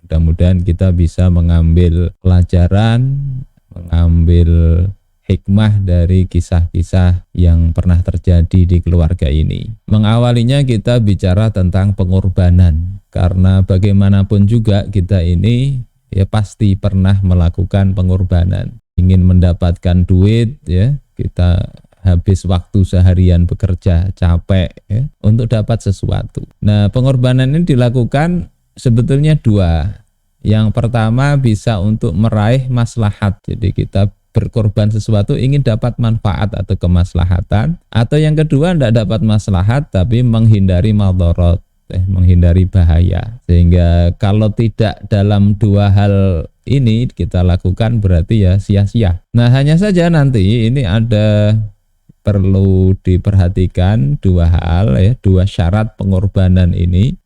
Mudah-mudahan kita bisa mengambil pelajaran, mengambil hikmah dari kisah-kisah yang pernah terjadi di keluarga ini. Mengawalinya kita bicara tentang pengorbanan, karena bagaimanapun juga kita ini ya pasti pernah melakukan pengorbanan. Ingin mendapatkan duit ya, kita habis waktu seharian bekerja capek ya, untuk dapat sesuatu. Nah, pengorbanan ini dilakukan sebetulnya dua. Yang pertama bisa untuk meraih maslahat. Jadi kita berkorban sesuatu ingin dapat manfaat atau kemaslahatan, atau yang kedua tidak dapat maslahat tapi menghindari madarat, menghindari bahaya. Sehingga kalau tidak dalam dua hal ini kita lakukan berarti ya sia-sia. Nah, hanya saja nanti ini ada perlu diperhatikan dua hal ya, dua syarat pengorbanan ini.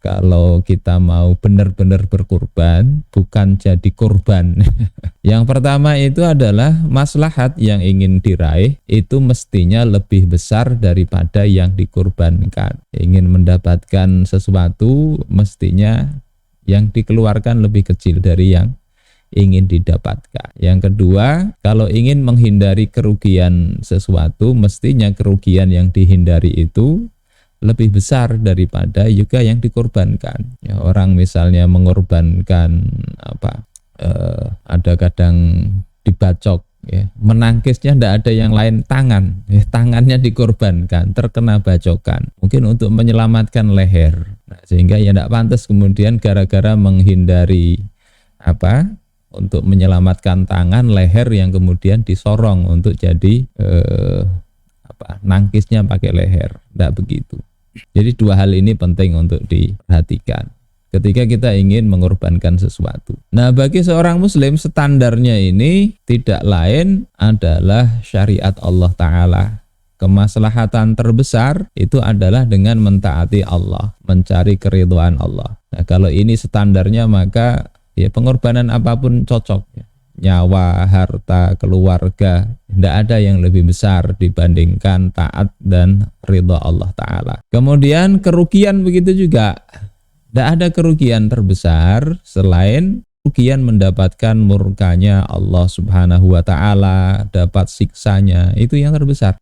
Kalau kita mau benar-benar berkorban, bukan jadi korban. Yang pertama itu adalah maslahat yang ingin diraih itu mestinya lebih besar daripada yang dikorbankan. Ingin mendapatkan sesuatu mestinya yang dikeluarkan lebih kecil dari yang ingin didapatkan. Yang kedua, kalau ingin menghindari kerugian sesuatu, mestinya kerugian yang dihindari itu lebih besar daripada juga yang dikorbankan. Ya, orang misalnya mengorbankan ada kadang dibacok, ya, menangkisnya tidak ada yang lain tangan, ya, tangannya dikorbankan, terkena bacokan, mungkin untuk menyelamatkan leher. Nah, sehingga ya tidak pantas kemudian gara-gara menghindari untuk menyelamatkan tangan, leher yang kemudian disorong untuk jadi nangkisnya pakai leher. Tidak begitu. Jadi dua hal ini penting untuk diperhatikan ketika kita ingin mengorbankan sesuatu. Nah, bagi seorang muslim standarnya ini tidak lain adalah syariat Allah Ta'ala. Kemaslahatan terbesar itu adalah dengan mentaati Allah, mencari keridhaan Allah. Nah, kalau ini standarnya maka ya pengorbanan apapun cocok. Nyawa, harta, keluarga, tidak ada yang lebih besar dibandingkan taat dan ridha Allah Ta'ala. Kemudian kerugian begitu juga. Tidak ada kerugian terbesar selain kerugian mendapatkan murkanya Allah Subhanahu wa Ta'ala, dapat siksanya, itu yang terbesar.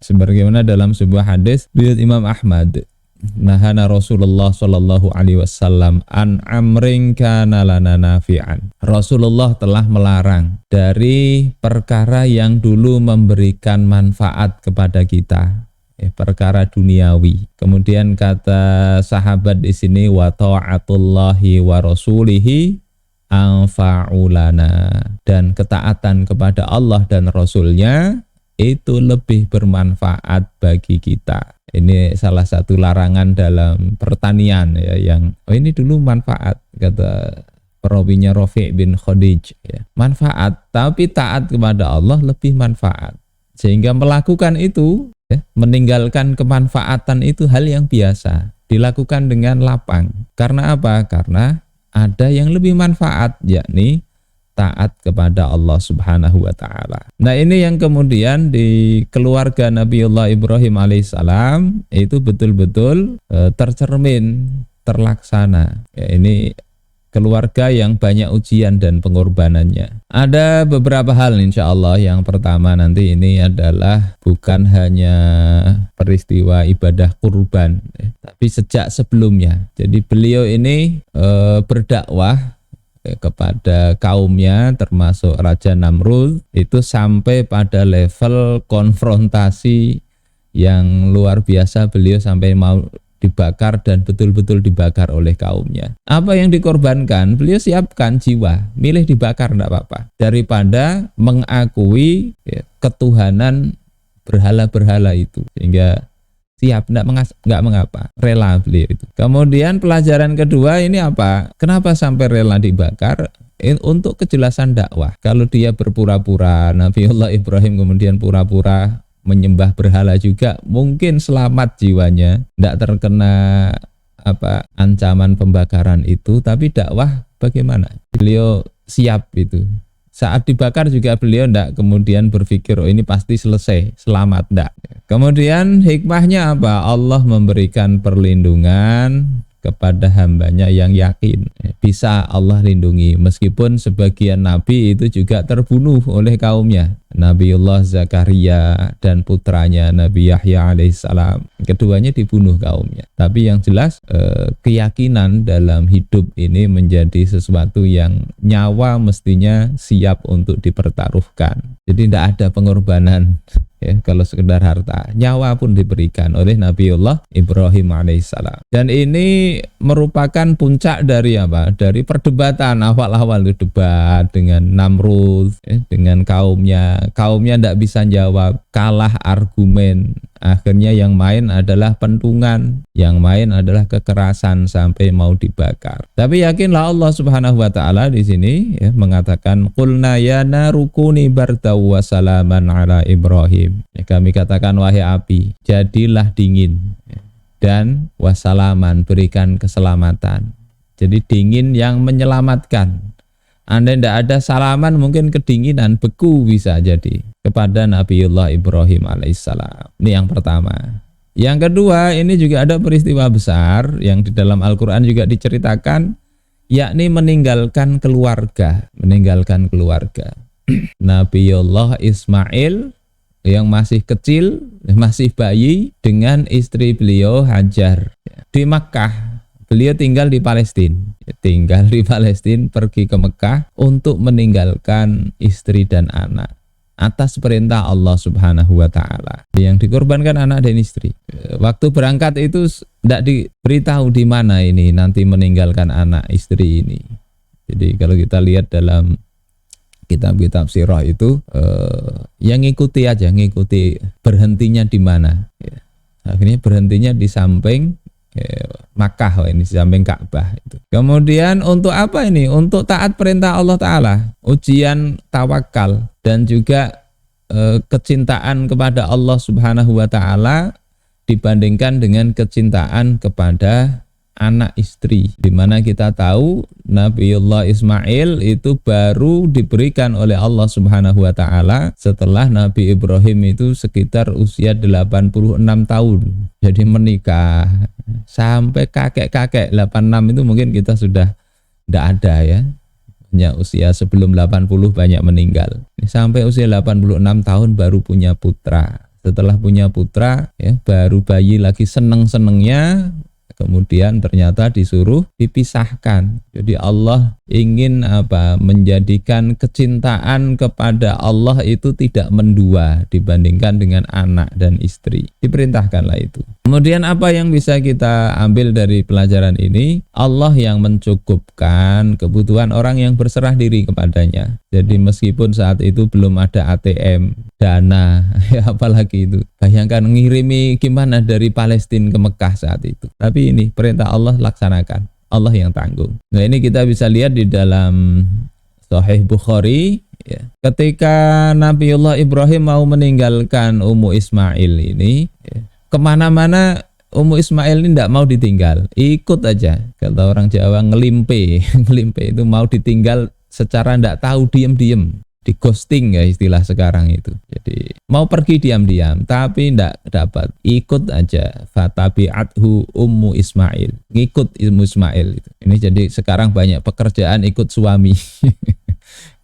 Sebagaimana dalam sebuah hadis riwayat Imam Ahmad, nahana Rasulullah sallallahu alaihi wasallam an amrin kana lana nafi'an. Rasulullah telah melarang dari perkara yang dulu memberikan manfaat kepada kita, perkara duniawi. Kemudian kata sahabat di sini wa ta'atullahi wa rasulihi anfa'ulana, dan ketaatan kepada Allah dan Rasulnya itu lebih bermanfaat bagi kita. Ini salah satu larangan dalam pertanian ya, yang ini dulu manfaat, kata perawinya Rafi' bin Khadij ya. Manfaat, tapi taat kepada Allah lebih manfaat. Sehingga melakukan itu ya, meninggalkan kemanfaatan itu hal yang biasa, dilakukan dengan lapang. Karena apa? Karena ada yang lebih manfaat, yakni taat kepada Allah Subhanahu wa Ta'ala. Nah, ini yang kemudian di keluarga Nabiullah Ibrahim alaihissalam itu betul-betul tercermin, terlaksana. Ya, ini keluarga yang banyak ujian dan pengorbanannya. Ada beberapa hal insya Allah. Yang pertama nanti ini adalah bukan hanya peristiwa ibadah kurban, tapi sejak sebelumnya. Jadi beliau ini berdakwah kepada kaumnya termasuk Raja Namrud itu sampai pada level konfrontasi yang luar biasa. Beliau sampai mau dibakar dan betul-betul dibakar oleh kaumnya. Apa yang dikorbankan? Beliau siapkan jiwa, milih dibakar tidak apa-apa daripada mengakui ketuhanan berhala-berhala itu, sehingga siap, enggak mengapa, rela beliau itu. Kemudian pelajaran kedua ini apa? Kenapa sampai rela dibakar? Untuk kejelasan dakwah. Kalau dia berpura-pura, Nabiullah Ibrahim kemudian pura-pura menyembah berhala juga, mungkin selamat jiwanya, tidak terkena ancaman pembakaran itu. Tapi dakwah bagaimana? Beliau siap itu. Saat dibakar juga beliau tidak kemudian berpikir ini pasti selesai, selamat, tidak. Kemudian hikmahnya apa? Allah memberikan perlindungan kepada hambanya yang yakin. Bisa Allah lindungi, meskipun sebagian nabi itu juga terbunuh oleh kaumnya. Nabiullah Zakaria dan putranya Nabi Yahya alaihissalam, keduanya dibunuh kaumnya. Tapi yang jelas keyakinan dalam hidup ini menjadi sesuatu yang nyawa mestinya siap untuk dipertaruhkan. Jadi tidak ada pengorbanan ya, kalau sekedar harta, nyawa pun diberikan oleh Nabiullah Ibrahim alaihissalam. Dan ini merupakan puncak dari apa? Dari perdebatan awal-awal itu, debat dengan Namrud ya, dengan kaumnya tidak bisa jawab, kalah argumen. Akhirnya yang main adalah pentungan, yang main adalah kekerasan sampai mau dibakar. Tapi yakinlah Allah Subhanahu wa taala di sini ya, mengatakan qulna ya narukuni bardaw wa salaman ala Ibrahim. Ya, kami katakan wahai api, jadilah dingin ya, dan wasalaman, berikan keselamatan. Jadi dingin yang menyelamatkan. Andai tidak ada salaman mungkin kedinginan, beku bisa jadi, kepada Nabiullah Ibrahim alaihissalam. Ini yang pertama. Yang kedua, ini juga ada peristiwa besar yang di dalam Al-Quran juga diceritakan, yakni meninggalkan keluarga. Nabiullah Ismail yang masih kecil, masih bayi, dengan istri beliau Hajar di Makkah. Beliau tinggal di Palestina, pergi ke Mekah untuk meninggalkan istri dan anak atas perintah Allah Subhanahu wa taala. Yang dikorbankan anak dan istri. Waktu berangkat itu tidak diberitahu di mana ini nanti meninggalkan anak istri ini. Jadi kalau kita lihat dalam kitab-kitab sirah itu yang ngikuti berhentinya di mana. Akhirnya berhentinya di samping Makkah, ini di samping Ka'bah itu. Kemudian untuk apa ini? Untuk taat perintah Allah Ta'ala, ujian tawakal dan juga kecintaan kepada Allah Subhanahu wa Ta'ala dibandingkan dengan kecintaan kepada anak istri, di mana kita tahu Nabiullah Ismail itu baru diberikan oleh Allah Subhanahu wa taala setelah Nabi Ibrahim itu sekitar usia 86 tahun. Jadi menikah sampai kakek-kakek 86 itu mungkin kita sudah tidak ada ya. Hanya usia sebelum 80 banyak meninggal. Sampai usia 86 tahun baru punya putra. Setelah punya putra ya, baru bayi lagi seneng-senengnya, kemudian ternyata disuruh dipisahkan. Jadi Allah ingin menjadikan kecintaan kepada Allah itu tidak mendua dibandingkan dengan anak dan istri. Diperintahkanlah itu. Kemudian apa yang bisa kita ambil dari pelajaran ini? Allah yang mencukupkan kebutuhan orang yang berserah diri kepadanya. Jadi meskipun saat itu belum ada ATM, dana, ya apalagi itu. Bayangkan ngirimi gimana dari Palestina ke Mekah saat itu. Tapi ini perintah Allah laksanakan. Allah yang tanggung. Nah ini kita bisa lihat di dalam Sahih Bukhari ya. Ketika Nabiullah Ibrahim mau meninggalkan Ummu Ismail ini ya, kemana-mana Ummu Ismail ini tidak mau ditinggal, ikut aja. Kata orang Jawa ngelimpe. Ngelimpe itu mau ditinggal secara tidak tahu, diam-diam, di ghosting ya istilah sekarang itu. Jadi mau pergi diam-diam tapi tidak dapat, ikut aja. Fatabi'athu Ummu Ismail, ngikut Ummu Ismail itu. Ini jadi sekarang banyak pekerjaan ikut suami.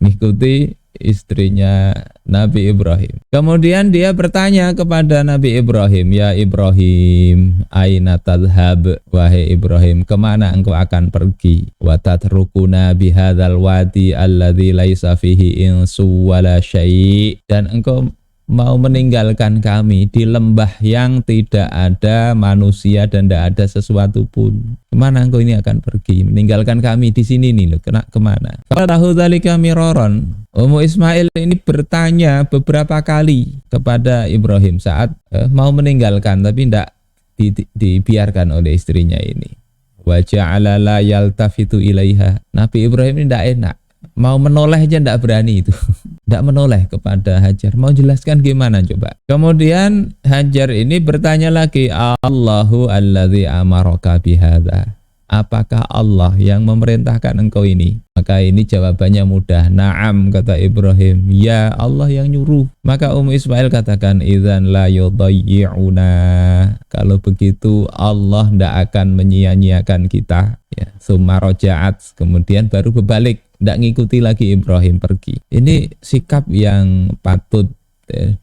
Ngikuti istrinya Nabi Ibrahim. Kemudian dia bertanya kepada Nabi Ibrahim, ya Ibrahim, aina tadhhab, wahai Ibrahim, kemana engkau akan pergi? Wa tatrukuna bihadzal wadi alladzi laisa fihi insu wala syai', dan engkau mau meninggalkan kami di lembah yang tidak ada manusia dan tidak ada sesuatu pun. Kemana engkau ini akan pergi? Meninggalkan kami di sini nih loh, kemana? Fatahu dzalika miraron. Ummu Ismail ini bertanya beberapa kali kepada Ibrahim saat mau meninggalkan, tapi tidak dibiarkan oleh istrinya ini. Wa ja'ala la yaltafitu ilaiha. Nabi Ibrahim ini tidak enak. Mau menoleh aja tidak berani itu. Tidak menoleh kepada Hajar. Mau jelaskan gimana coba. Kemudian Hajar ini bertanya lagi, Allahu alladzi amaraka bihadza. apakah Allah yang memerintahkan engkau ini? Maka ini jawabannya mudah. Naam, kata Ibrahim. Ya, Allah yang nyuruh. Maka Ismail katakan, idzan la yudayyi'una. Kalau begitu Allah tidak akan menyia-nyiakan kita. Ya, summa raja'at, kemudian baru berbalik, tidak ngikuti lagi Ibrahim pergi. Ini sikap yang patut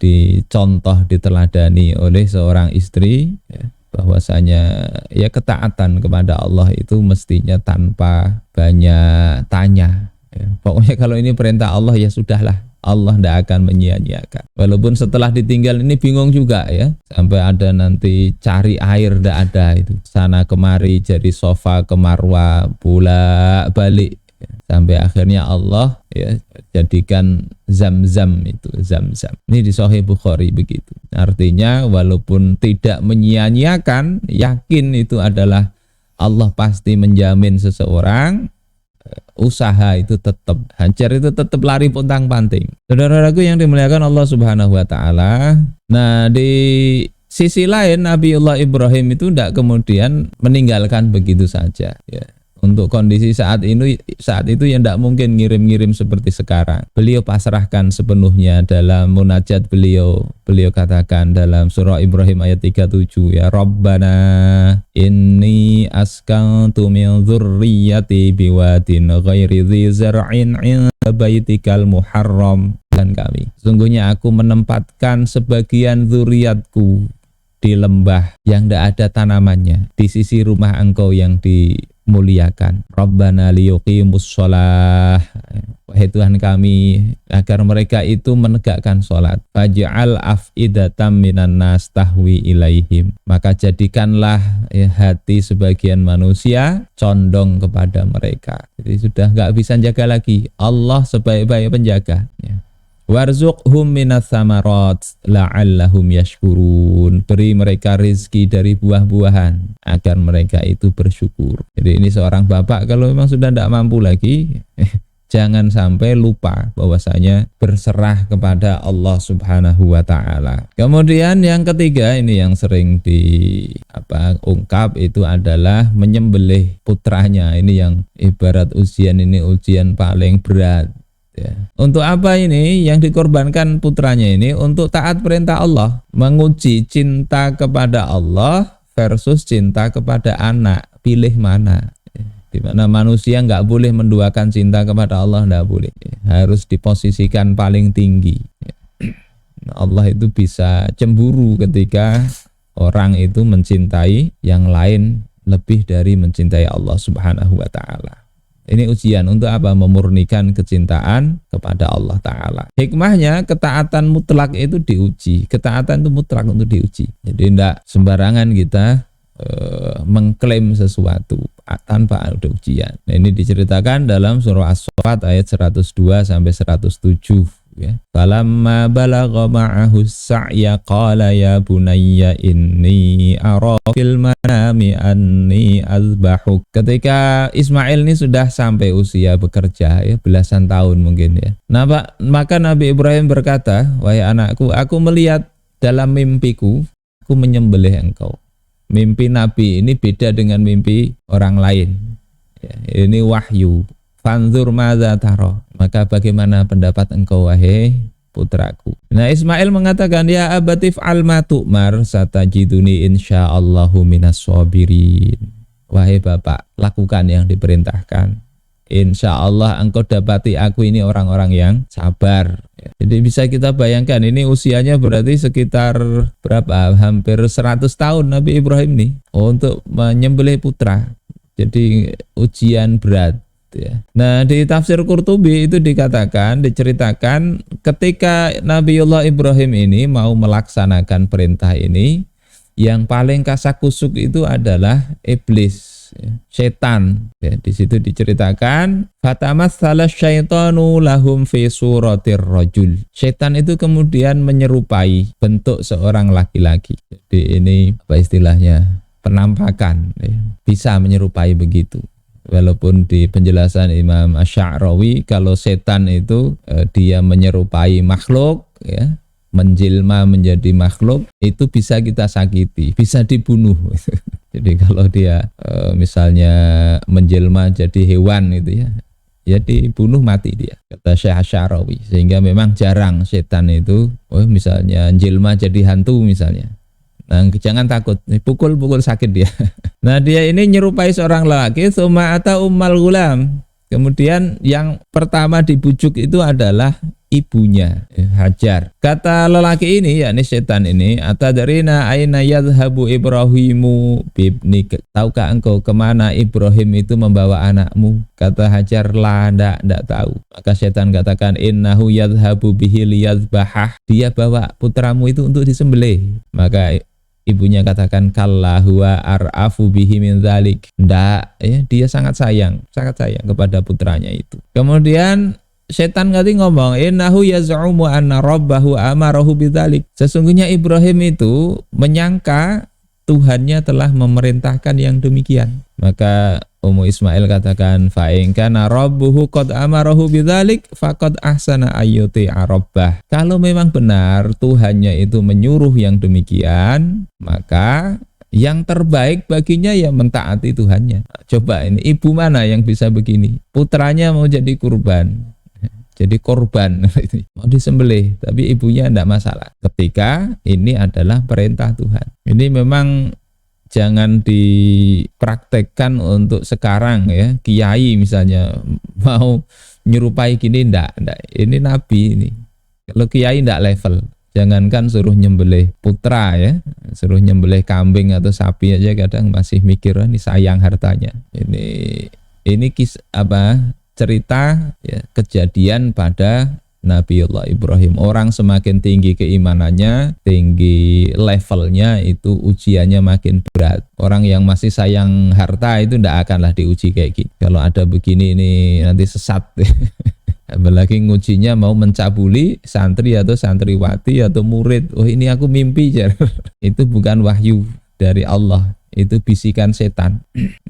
dicontoh, diteladani oleh seorang istri, ya, bahwasanya ya ketaatan kepada Allah itu mestinya tanpa banyak tanya, ya. Pokoknya kalau ini perintah Allah ya sudahlah, Allah tidak akan menyia-nyiakan. Walaupun setelah ditinggal ini bingung juga ya, sampai ada nanti cari air tidak ada, itu sana kemari jadi sofa ke Marwa bolak balik, ya. Sampai akhirnya Allah ya jadikan Zam-Zam, itu Zam-Zam. Ini di Sahih Bukhari begitu. Artinya walaupun tidak menyia-nyiakan, yakin itu adalah Allah pasti menjamin seseorang, usaha itu tetap, hajar itu tetap lari pontang-panting. Saudara-saudaraku yang dimuliakan Allah Subhanahu wa taala. Nah, di sisi lain Nabiullah Ibrahim itu tidak kemudian meninggalkan begitu saja, ya. Untuk kondisi saat itu yang tidak mungkin ngirim-ngirim seperti sekarang. Beliau pasrahkan sepenuhnya dalam munajat beliau. Beliau katakan dalam surah Ibrahim ayat 37, ya Rabbana inni askantu min dzurriyyati biwadin ghairi dzi zar'in 'inda baitikal muharram. Dan kami, sungguhnya aku menempatkan sebagian zuriatku di lembah yang tidak ada tanamannya, di sisi rumah engkau yang dimuliakan. Rabbana liyuqimus shalah, wahai Tuhan kami, agar mereka itu menegakkan sholat. Faj'al af'idatam minan nas tahwi ilaihim, maka jadikanlah ya, hati sebagian manusia condong kepada mereka. Jadi sudah nggak bisa jaga lagi, Allah sebaik-baik penjaga, ya. Warzuqhum minas samarat la'allahum yashkurun, beri mereka rezeki dari buah-buahan agar mereka itu bersyukur. Jadi ini seorang bapak kalau memang sudah tidak mampu lagi, jangan sampai lupa bahwasanya berserah kepada Allah Subhanahu wa taala. Kemudian yang ketiga, ini yang sering diungkap, itu adalah menyembelih putranya. Ini yang ibarat ujian, ini ujian paling berat. Ya. Untuk apa ini yang dikorbankan putranya ini? Untuk taat perintah Allah, menguji cinta kepada Allah versus cinta kepada anak. Pilih mana? Di mana manusia nggak boleh menduakan cinta kepada Allah, nggak boleh. Harus diposisikan paling tinggi. Allah itu bisa cemburu ketika orang itu mencintai yang lain lebih dari mencintai Allah Subhanahu wa taala. Ini ujian untuk apa? Memurnikan kecintaan kepada Allah Ta'ala. Hikmahnya ketaatan mutlak itu diuji. Ketaatan itu mutlak untuk diuji. Jadi tidak sembarangan kita mengklaim sesuatu tanpa ada ujian. Nah, ini diceritakan dalam surah As-Saffat ayat 102 sampai 107. Ya. Falamma balagha ma'ahu as-sa'ya qala ya bunayya inni ara fil manami anni azbahuk. Ketika Ismail ini sudah sampai usia bekerja, ya, belasan tahun mungkin, ya. Maka Nabi Ibrahim berkata, wahai anakku, aku melihat dalam mimpiku aku menyembelih engkau. Mimpi Nabi ini beda dengan mimpi orang lain, ya, ini wahyu. Fanzur madza tara, maka bagaimana pendapat engkau wahai putraku. Nah, Ismail mengatakan, ya abatif alma tu'mar satajiduni insyaallahu minas sabirin. Wahai bapak, lakukan yang diperintahkan, insyaallah engkau dapati aku ini orang-orang yang sabar. Jadi bisa kita bayangkan, ini usianya berarti sekitar berapa? Hampir 100 tahun Nabi Ibrahim nih untuk menyembelih putra. Jadi ujian berat. Ya. Nah, di tafsir Qurtubi itu diceritakan ketika Nabiullah Ibrahim ini mau melaksanakan perintah ini, yang paling kasakusuk itu adalah iblis, ya, setan. Ya, di situ diceritakan fatamatsala syaitanu lahum fi suratir rajul. Setan itu kemudian menyerupai bentuk seorang laki-laki. Jadi ini apa istilahnya? Penampakan, ya. Bisa menyerupai begitu. Walaupun di penjelasan Imam Asy'arawi kalau setan itu dia menyerupai makhluk, ya, menjelma menjadi makhluk, itu bisa kita sakiti, bisa dibunuh. Jadi kalau dia misalnya menjelma jadi hewan itu ya, ya dibunuh mati dia, kata Syekh Asy'arawi. Sehingga memang jarang setan itu misalnya jelma jadi hantu misalnya. Nah, jangan takut, pukul-pukul sakit dia. Nah, dia ini nyerupai seorang lelaki, tsumma ata ummal gulam. Kemudian yang pertama dibujuk itu adalah ibunya, Hajar. Kata lelaki ini, yakni setan ini, atadarina aina yadhhabu Ibrahimu bibnik. Tahukah engkau kemana Ibrahim itu membawa anakmu? Kata Hajar, la, ndak tahu. Maka setan katakan, innahu yadhhabu bihi liyadhbahah. Dia bawa putramu itu untuk disembelih. Maka ibunya katakan, kalla huwa ar'afu bihi min dzalik. Ndak, ya, dia sangat sayang kepada putranya itu. Kemudian setan tadi ngomong, innahu yaz'umu anna rabbahu amarahu bidzalik. Sesungguhnya Ibrahim itu menyangka Tuhannya telah memerintahkan yang demikian. Maka Ummu Ismail katakan, fa in kana rabbuhu qad amarahu bidzalik faqad ahsana ayyuti rabbah. Kalau memang benar Tuhannya itu menyuruh yang demikian, maka yang terbaik baginya ya mentaati Tuhannya. Coba ini ibu mana yang bisa begini? Putranya mau jadi kurban, jadi korban, mau disembelih, tapi ibunya tidak masalah. Ketika ini adalah perintah Tuhan. Ini memang jangan dipraktekkan untuk sekarang ya. Kiai misalnya mau nyerupai gini, enggak. Ini Nabi ini. Kalau kiai enggak level. Jangankan suruh nyembelih putra ya, suruh nyembelih kambing atau sapi aja kadang masih mikir ini sayang hartanya. Ini cerita ya, kejadian pada Nabiullah Ibrahim. Orang semakin tinggi keimanannya, tinggi levelnya, itu ujiannya makin berat. Orang yang masih sayang harta itu tidak akanlah diuji kayak gitu. Kalau ada begini ini nanti sesat. Apalagi ngujinya mau mencabuli santri atau santriwati atau murid. Oh ini aku mimpi. Itu bukan wahyu dari Allah, itu bisikan setan.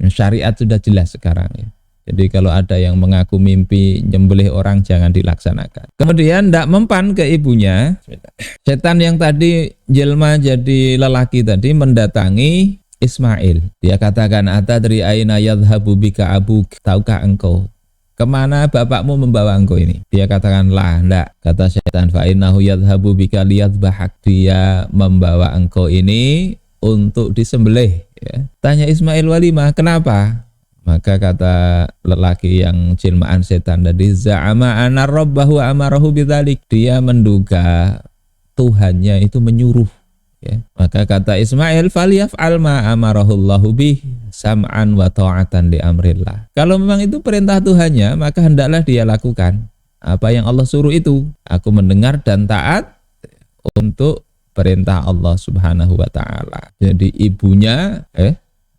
Syariat sudah jelas sekarang ya. Jadi kalau ada yang mengaku mimpi nyembelih orang jangan dilaksanakan. Kemudian tidak mempan ke ibunya. Setan yang tadi jelma jadi lelaki tadi mendatangi Ismail. Dia katakan, atadri aina yadhhabu bika abuk. Tahukah engkau kemana bapakmu membawa engkau ini? Dia katakan, lah, enggak. Kata setan, fa innahu yadhhabu bika liyadhbahak. Dia membawa engkau ini untuk disembelih. Ya. Tanya Ismail, walimah, kenapa? Maka kata lelaki yang jelmaan setan tadi, za'ama anna rabbahu amarahu bidzalik. Dia menduga Tuhannya itu menyuruh. Ya. Maka kata Ismail, falyaf'al ma amarahullahu bih sam'an wa ta'atan li amrillah. Kalau memang itu perintah Tuhannya, maka hendaklah dia lakukan apa yang Allah suruh itu. Aku mendengar dan taat untuk perintah Allah Subhanahu wa taala. Jadi ibunya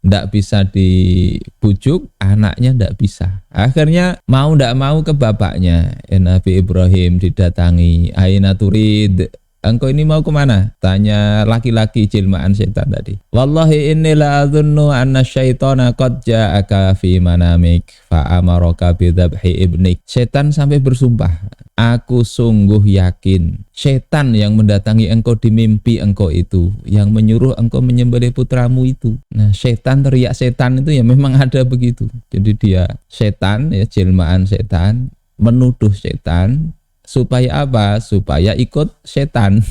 ndak bisa dibujuk, anaknya ndak bisa. Akhirnya mau ndak mau ke bapaknya. Nabi Ibrahim didatangi, aina turid, engkau ini mau kemana? Tanya laki-laki jelmaan setan tadi. Wallahi inni la adhunnu anna syaitana qad ja'aka fi manamik fa amaraka bidzabhi ibnik. Setan sampai bersumpah, aku sungguh yakin setan yang mendatangi engkau di mimpi engkau itu yang menyuruh engkau menyembelih putramu itu. Nah, setan teriak setan itu ya memang ada begitu. Jadi dia setan ya, jelmaan setan menuduh setan supaya apa? Supaya ikut setan.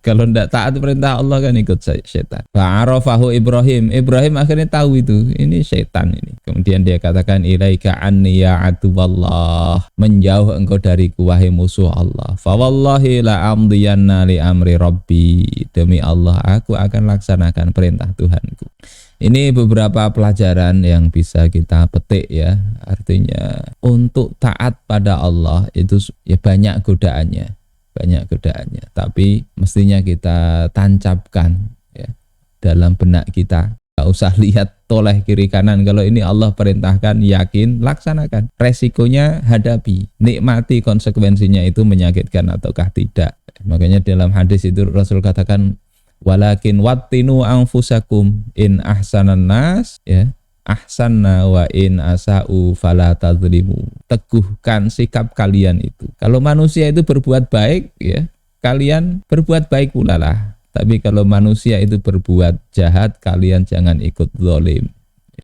Kalau tidak taat perintah Allah kan ikut setan. Fa'arafahu Ibrahim. Ibrahim akhirnya tahu itu, ini setan ini. Kemudian dia katakan, ilaika anni ya aduwallah. Menjauh engkau dariku wahai musuh Allah. Fa wallahi la amdiyanna li amri rabbi. Demi Allah aku akan laksanakan perintah Tuhanku. Ini beberapa pelajaran yang bisa kita petik ya. Artinya untuk taat pada Allah itu ya banyak godaannya. Tapi mestinya kita tancapkan ya dalam benak kita. Gak usah lihat toleh kiri kanan. Kalau ini Allah perintahkan, yakin, laksanakan. Resikonya hadapi, nikmati konsekuensinya itu menyakitkan ataukah tidak. Makanya dalam hadis itu Rasul katakan, walakin wattinu anfusakum in ahsanan nas ya ahsanna wa in asa'u fala tadzlimu. Teguhkan sikap kalian itu. Kalau manusia itu berbuat baik ya, kalian berbuat baik pula lah. Tapi kalau manusia itu berbuat jahat, kalian jangan ikut zalim.